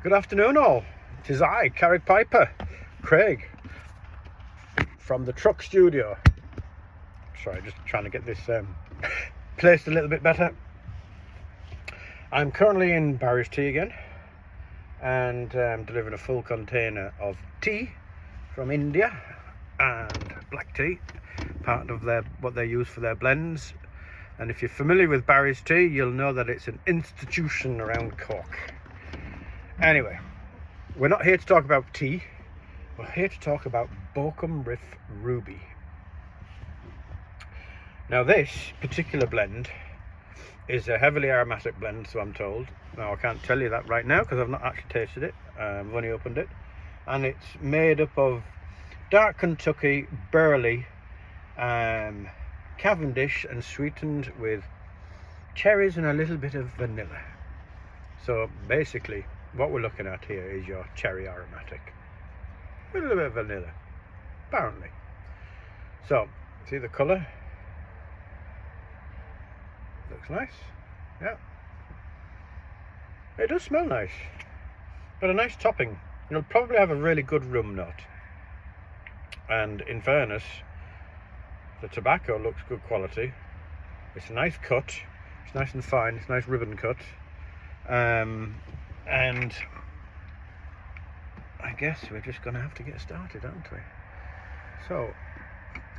Good afternoon all, it is I, Carrick Piper, Craig, from the truck studio. Sorry, just trying to get this placed a little bit better. I'm currently in Barry's Tea again, and delivering a full container of tea from India, and black tea, part of what they use for their blends. And if you're familiar with Barry's Tea, you'll know that it's an institution around Cork. Anyway, we're not here to talk about tea, we're here to talk about Borkum Riff Ruby. Now this particular blend is a heavily aromatic blend, so I'm told. Now I can't tell you that right now because I've not actually tasted it, I've only opened it. And it's made up of dark Kentucky, Burley, Cavendish, and sweetened with cherries and a little bit of vanilla. So basically what we're looking at here is your cherry aromatic with a little bit of vanilla, apparently. So see the colour, looks nice. Yeah, it does smell nice, but a nice topping. You'll probably have a really good rum note, and in fairness, the tobacco looks good quality. It's a nice cut, it's nice and fine, it's a nice ribbon cut. And I guess we're just going to have to get started, aren't we? So,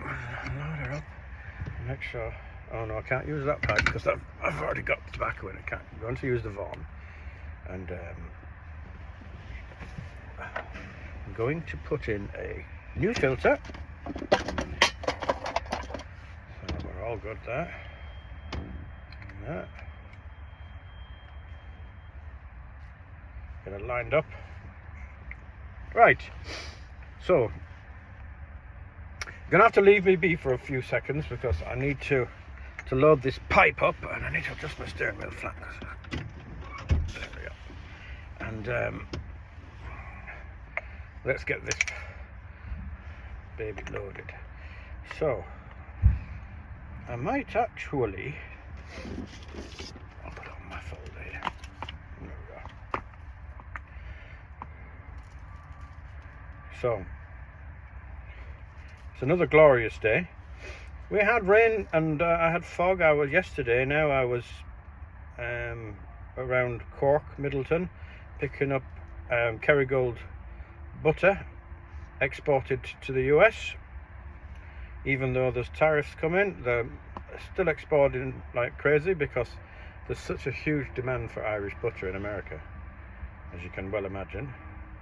load her up, make sure. Oh no, I can't use that pipe because I've already got tobacco in it. I'm going to use the Vaughan, and I'm going to put in a new filter. So we're all good there. And that. Get it lined up. Right, so you're gonna have to leave me be for a few seconds because I need to load this pipe up, and I need to adjust my steering wheel flat. There we go. And let's get this baby loaded. So I might actually, I'll put on my folder here. There we go. So it's another glorious day. We had rain and I had fog. I was yesterday. Now I was around Cork, Middleton, picking up Kerrygold butter exported to the US. Even though there's tariffs coming, they're still exporting like crazy because there's such a huge demand for Irish butter in America, as you can well imagine.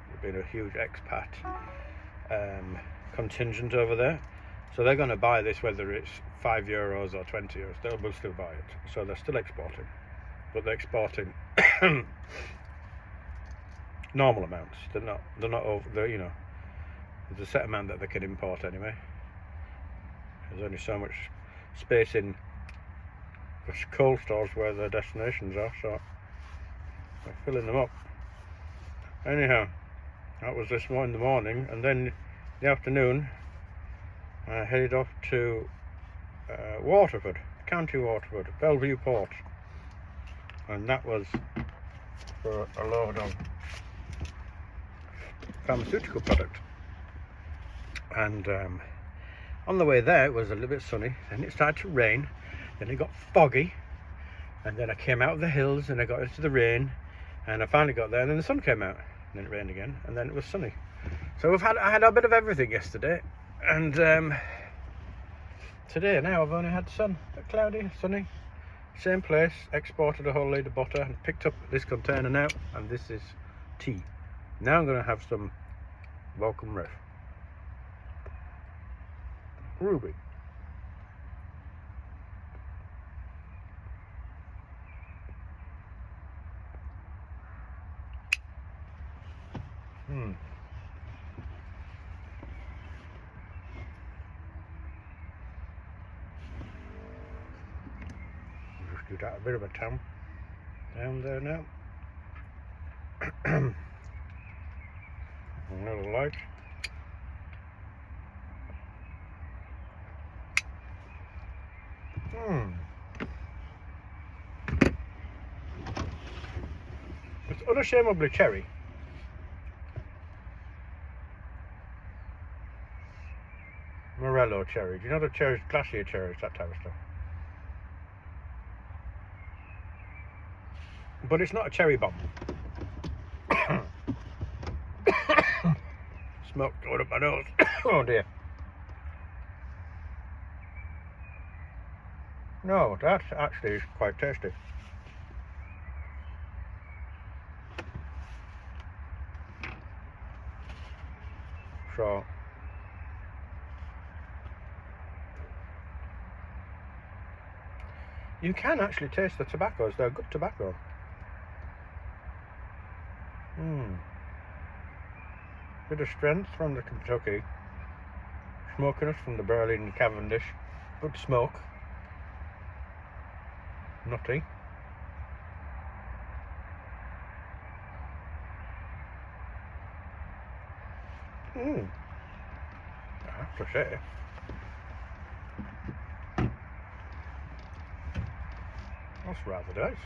There's been a huge expat contingent over there, so they're going to buy this whether it's €5 or 20 euros. They will still buy it, so they're still exporting, but they're exporting normal amounts. They're not over. You know, there's a set amount that they can import anyway. There's only so much space in the cold stores where their destinations are, so they're filling them up. Anyhow, that was this in the morning, and then in the afternoon I headed off to Waterford, County Waterford, Bellevue Port, and that was for a load of pharmaceutical product. And on the way there it was a little bit sunny, then it started to rain, then it got foggy, and then I came out of the hills and I got into the rain, and I finally got there, and then the sun came out, and then it rained again, and then it was sunny. So I had a bit of everything yesterday, and today now I've only had sun. Cloudy, sunny, same place. Exported a whole load of butter and picked up this container now, and this is tea. Now I'm going to have some Borkum Riff Ruby. Just do that a bit of a down there now. A little light. It's unashamedly cherry. Morello cherry. Do you know the cherries, glacier cherries, that type of stuff? But it's not a cherry bomb. Smoke going up my nose. Oh dear. No, that actually is quite tasty. So you can actually taste the tobaccos. They're good tobacco. Bit of strength from the Kentucky. Smokiness from the Burley and Cavendish. Good smoke. Nutty. I have to say, that's rather nice.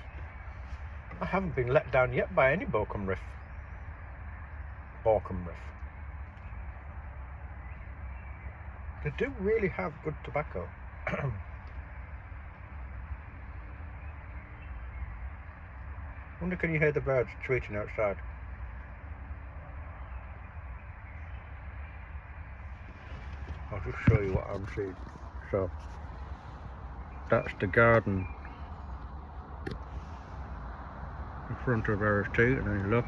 I haven't been let down yet by any Borkum Riff. They do really have good tobacco. Wonder, can you hear the birds tweeting outside? I'll just show you what I'm seeing. So that's the garden in front of Berry's tea, and then you look,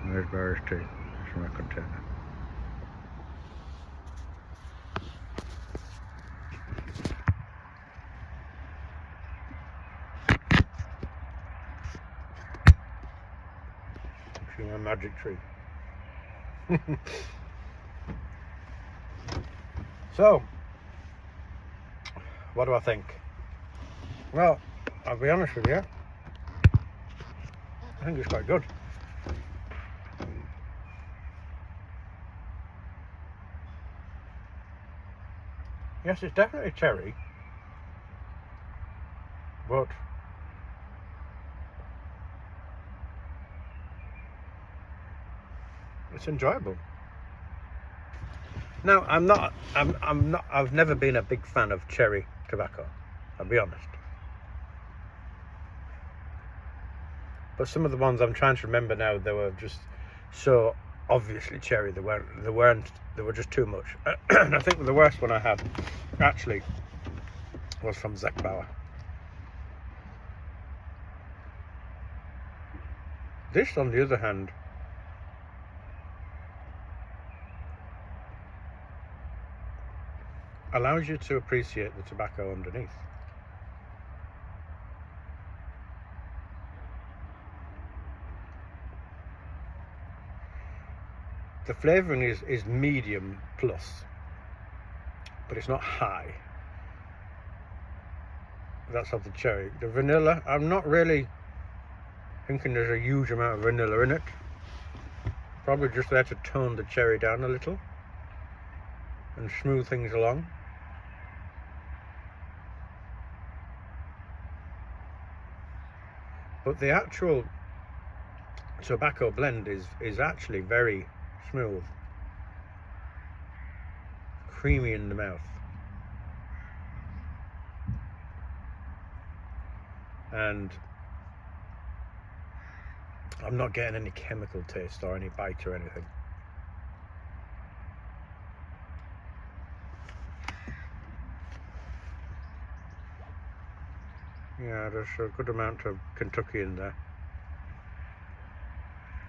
and there's Berry's tea. That's in my container. See my magic tree. So, what do I think? Well, I'll be honest with you, I think it's quite good. Yes, it's definitely cherry, but it's enjoyable. Now, I've never been a big fan of cherry tobacco, I'll be honest. But some of the ones I'm trying to remember now, they were just so obviously cherry. They were just too much. I think the worst one I had actually was from Zach Bauer. This, on the other hand, allows you to appreciate the tobacco underneath. The flavouring is medium plus, but it's not high. That's of the cherry. The vanilla, I'm not really thinking there's a huge amount of vanilla in it. Probably just there to tone the cherry down a little and smooth things along. But the actual tobacco blend is actually very smooth, creamy in the mouth, and I'm not getting any chemical taste or any bite or anything. Yeah, there's a good amount of Kentucky in there.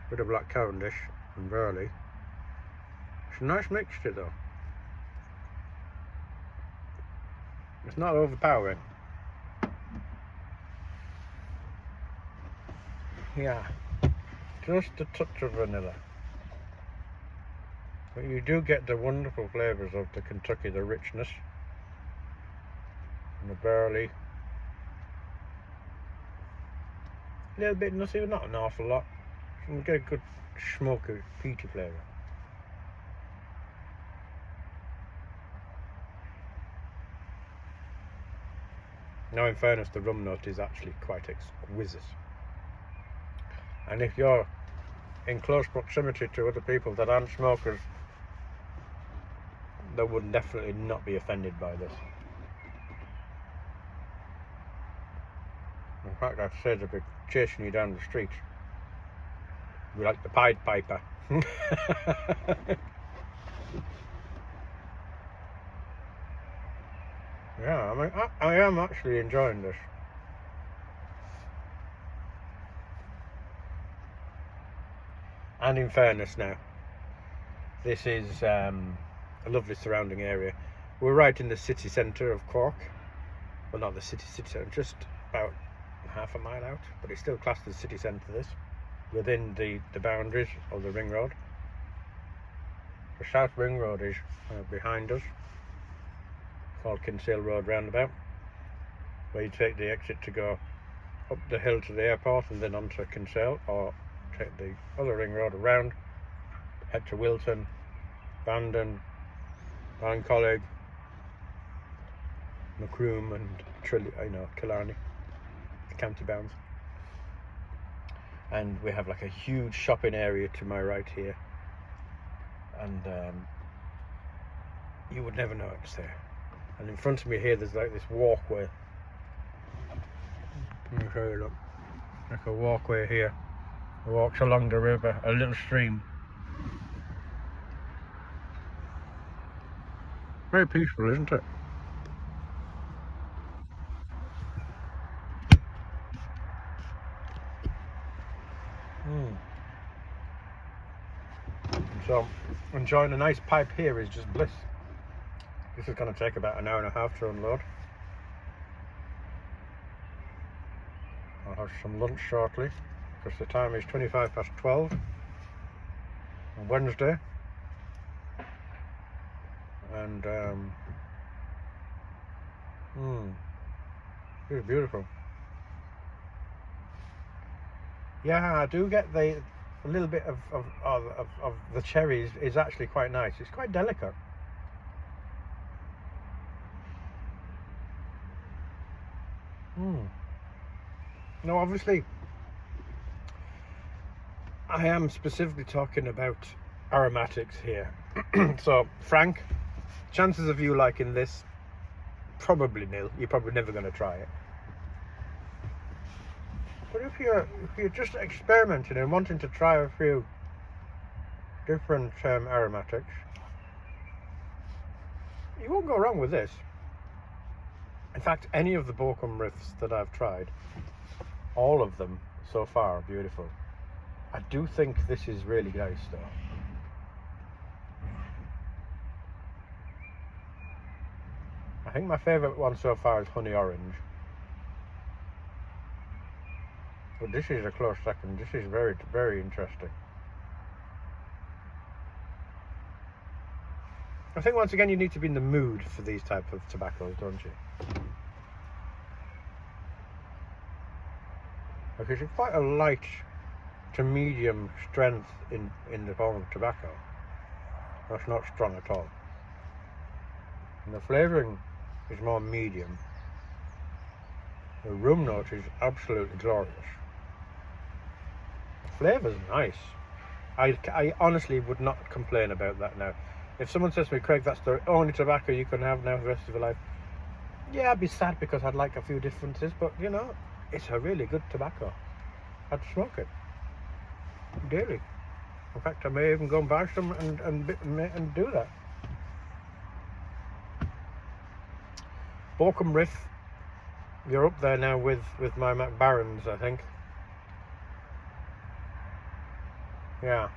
Bit of Black Cavendish and Burley. It's a nice mixture though. It's not overpowering. Yeah, just a touch of vanilla. But you do get the wonderful flavours of the Kentucky, the richness, and the Burley. A little bit nutty, but not an awful lot. You get a good smoky, peaty flavour. Now, in fairness, the rum note is actually quite exquisite. And if you're in close proximity to other people that aren't smokers, that would definitely not be offended by this. In fact, I've said they'll be chasing you down the street. We like the Pied Piper. Yeah, I mean, I am actually enjoying this. And in fairness now, this is a lovely surrounding area. We're right in the city centre of Cork. Well, not the city centre, just about half a mile out, but it's still classed as city centre, this. Within the boundaries of the ring road. The South Ring Road is behind us, called Kinsale Road Roundabout, where you take the exit to go up the hill to the airport and then onto Kinsale, or take the other ring road around, head to Wilton, Bandon, Ballincollig, Macroom and Killarney, the county bounds. And we have like a huge shopping area to my right here, and you would never know it's there. And in front of me here there's like this walkway. Let me show you, look, like a walkway here. It walks along the river, a little stream. Very peaceful, isn't it? So, enjoying a nice pipe here is just bliss. This is going to take about an hour and a half to unload. I'll have some lunch shortly, because the time is 12:25 on Wednesday. And it's beautiful. Yeah, I do get a little bit of the cherries is actually quite nice. It's quite delicate. Now, obviously, I am specifically talking about aromatics here. So, Frank, chances of you liking this, probably nil. You're probably never going to try it. But if you're just experimenting and wanting to try a few different aromatics, you won't go wrong with this. In fact, any of the Borkum Riffs that I've tried, all of them so far are beautiful. I do think this is really nice though. I think my favourite one so far is Honey Orange. But this is a close second. This is very, very interesting. I think once again you need to be in the mood for these type of tobaccos, don't you? Because it's quite a light to medium strength in the form of tobacco. That's not strong at all. And the flavouring is more medium. The rum note is absolutely glorious. The flavour's nice. I honestly would not complain about that now. If someone says to me, Craig, that's the only tobacco you can have now for the rest of your life, yeah, I'd be sad because I'd like a few differences, but you know, it's a really good tobacco. I'd smoke it daily. In fact, I may even go and buy some and do that. Borkum Riff, you're up there now with my McBarons, I think. Yeah.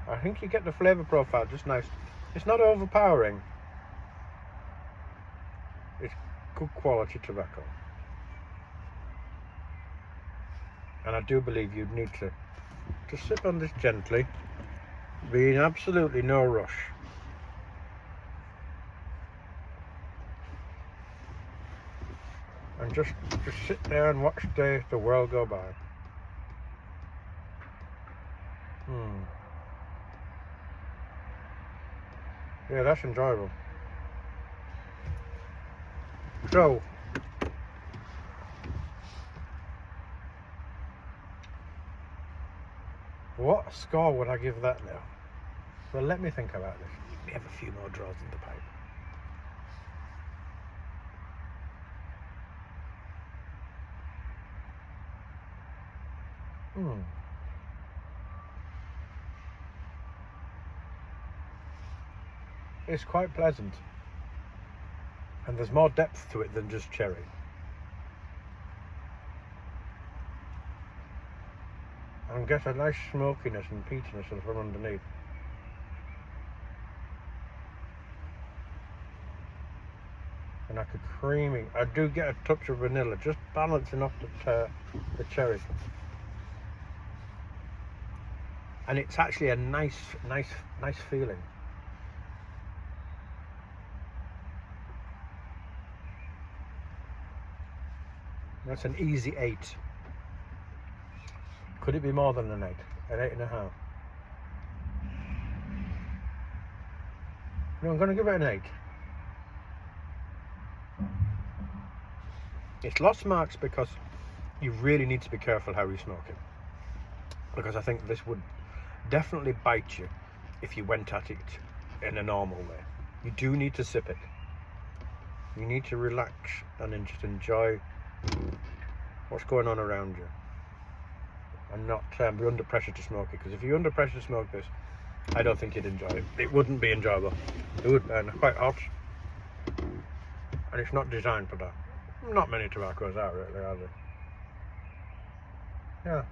I think you get the flavour profile just nice. It's not overpowering. It's good quality tobacco. And I do believe you'd need to sip on this gently, be in absolutely no rush. And just sit there and watch the world go by. Yeah, that's enjoyable. So, what score would I give that now? Well, let me think about this. Let me have a few more draws in the pipe. It's quite pleasant, and there's more depth to it than just cherry. And get a nice smokiness and peatiness from underneath. And like a creamy, I do get a touch of vanilla, just balancing off the cherry. And it's actually a nice feeling. That's an easy 8. Could it be more than an 8? An 8.5? No, I'm going to give it an 8. It's lost marks because you really need to be careful how you smoke it. Because I think this would definitely bite you if you went at it in a normal way. You do need to sip it. You need to relax and just enjoy what's going on around you, and not be under pressure to smoke it, because if you're under pressure to smoke this, I don't think you'd enjoy it. It wouldn't be enjoyable. It would burn quite hot, and it's not designed for that. Not many tobaccos are really, are they? Yeah.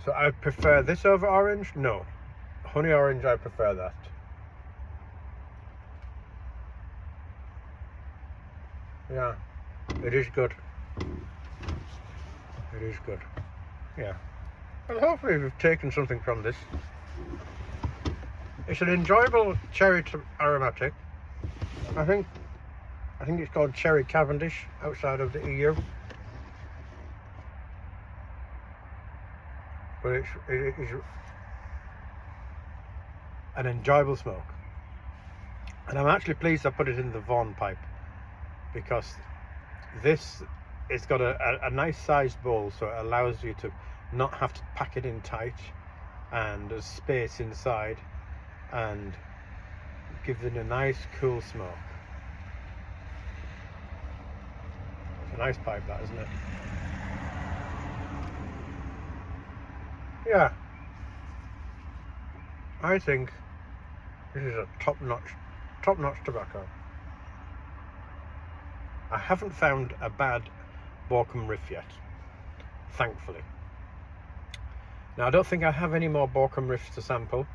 So I prefer this over orange? No. Honey orange, I prefer that. Yeah, it is good. It is good. Yeah. Well, hopefully we've taken something from this. It's an enjoyable cherry aromatic. I think it's called Cherry Cavendish outside of the EU. But it is an enjoyable smoke. And I'm actually pleased I put it in the Vaughan pipe, because this, it's got a nice sized bowl, so it allows you to not have to pack it in tight, and there's space inside, and gives it a nice cool smoke. It's a nice pipe, that, isn't it? Yeah, I think this is a top-notch tobacco. I haven't found a bad Borkum Riff yet, thankfully. Now I don't think I have any more Borkum Riffs to sample,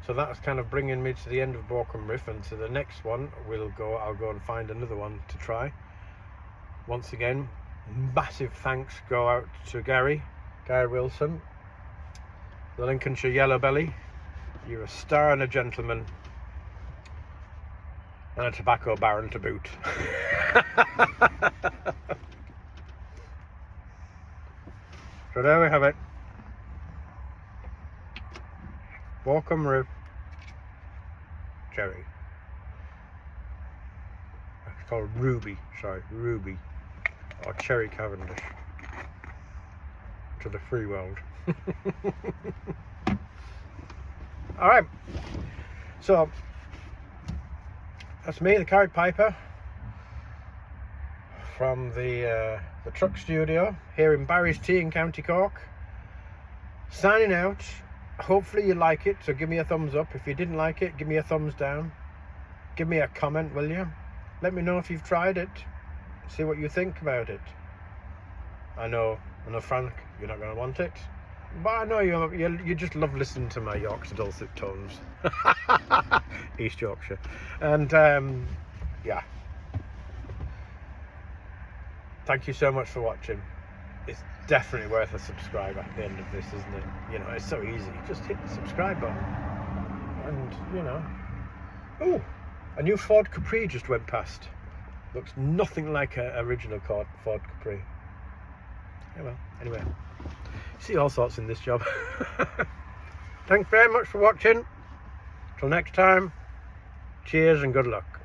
so that's kind of bringing me to the end of Borkum Riff, and to the next one I'll go and find another one to try. Once again, massive thanks go out to Gary Wilson, the Lincolnshire Yellow Belly. You're a star and a gentleman, and a tobacco baron to boot. So there we have it. Borkum Riff Cherry. It's called Ruby, or Cherry Cavendish to the free world. Alright, so that's me, the Carrick Piper, from the truck studio here in Barry's Tea in County Cork, signing out. Hopefully you like it, so give me a thumbs up. If you didn't like it, give me a thumbs down. Give me a comment, will you? Let me know if you've tried it, see what you think about it. I know Frank, you're not going to want it, but I know you just love listening to my Yorkshire dulcet tones. East Yorkshire. And yeah, thank you so much for watching. It's definitely worth a subscribe at the end of this, isn't it? You know, it's so easy. Just hit the subscribe button, and you know. Oh, a new Ford Capri just went past. Looks nothing like an original Ford Capri. Yeah, well, anyway, see all sorts in this job. Thanks very much for watching. Till next time, cheers and good luck.